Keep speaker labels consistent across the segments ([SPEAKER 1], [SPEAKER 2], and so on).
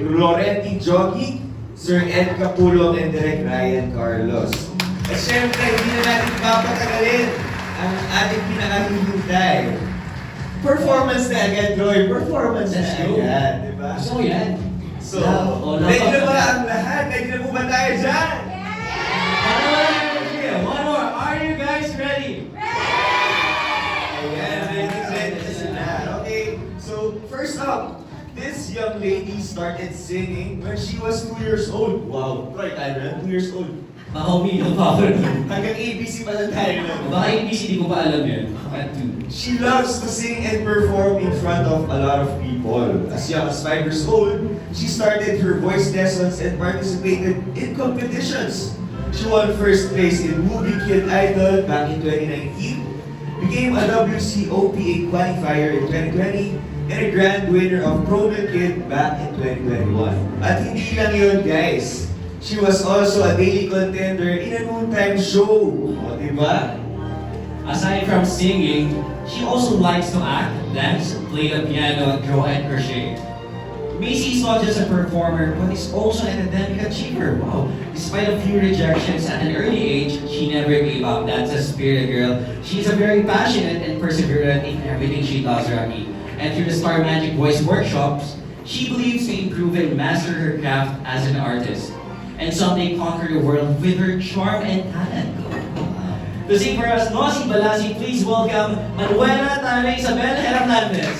[SPEAKER 1] Loretti Jogi, Sir Ed Capulong, and Direk Ryan Carlos. At syempre, hindi na natin papatagalin ang ating pinakahihintay. Performance na agad, Roy. Performance na agad, di ba?
[SPEAKER 2] Gusto ko yan.
[SPEAKER 1] So, ready na ba ang lahat? Ready na po ba tayo dyan?
[SPEAKER 2] One more. Are you guys ready?
[SPEAKER 1] Ayan, ready na sila. Okay, so first up, this young lady started singing when she was 2 years old. Wow, Roy, tayo na, 2 years old.
[SPEAKER 2] Baka umiinom pa ako nun.
[SPEAKER 1] Hanggang ABC pa lang tayo na.
[SPEAKER 2] Baka ABC, di ko pa alam yun. Baka 2.
[SPEAKER 1] She loves to sing and perform in front of a lot of people. As young as 5 years old, she started her voice lessons and participated in competitions. She won first place in Movie Kid Idol back in 2019, became a WCOPA qualifier in 2020, and a grand winner of Promo Kid back in 2021. At hindi lang yun, guys. She was also a daily contender in a noontime show. O, diba?
[SPEAKER 2] Aside from singing, she also likes to act, dance, play the piano, draw, and crochet. Macy is not just a performer, but is also an academic achiever. Wow! Despite a few rejections at an early age, she never gave up. That's a spirit girl. She's a very passionate and perseverant in everything she does, Rocky. And through the Star Magic Voice workshops, she believes to improve and master her craft as an artist, and someday conquer the world with her charm and talent. To sing for us, Nosy Balasi, please welcome Manuela Tana Isabel Hernandez.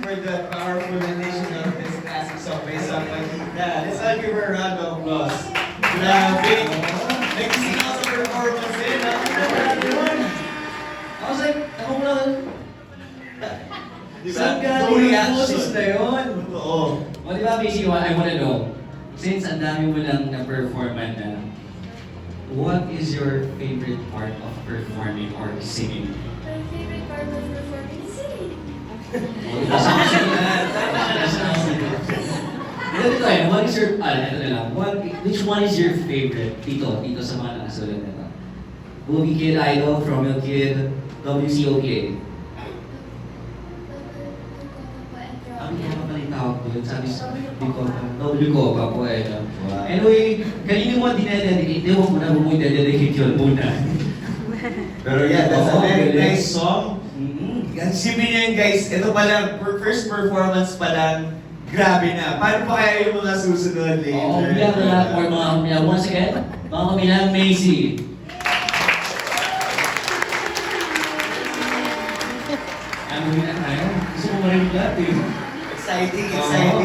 [SPEAKER 1] for the powerful rendition of this classic song by Sampaguita. Let's all give her a round of applause. Grabe! Nag-sing ako sa performance eh. Nakakita yun.
[SPEAKER 2] I was like, ako mo lang.
[SPEAKER 1] Diba?
[SPEAKER 2] Saan
[SPEAKER 1] No
[SPEAKER 2] galing yung
[SPEAKER 1] reaction.
[SPEAKER 2] boses na yun?
[SPEAKER 1] Totoo.
[SPEAKER 2] O di ba, basically, I wanna know, since ang dami mo lang na-performan na, what is your favorite part of performing or singing?
[SPEAKER 3] My favorite part of performing is singing.
[SPEAKER 2] Ito tayo, what is your, ito na lang, which one is your favorite dito sa mga nakasulat na ito? Movie Kid Idol, Romeo Kid, WCOK. Ang mga pala yung tawag doon, sabi sa W ko pa po eh. Anyway, kanino mo dinededicate, di mo muna mo dinededicate yun muna.
[SPEAKER 1] Pero yeah, that's a
[SPEAKER 2] Oo,
[SPEAKER 1] very
[SPEAKER 2] galing.
[SPEAKER 1] nice song. Isipin niyo yun guys, ito pa lang, first performance pa lang, grabe na. Paano pa kaya yung mga susunod later?
[SPEAKER 2] Oo, umiyak na lahat more mga umiyak. Once again, mga kamilang Macy. Ano na tayo? Gusto mo marinig lahat eh.
[SPEAKER 1] Exciting, exciting.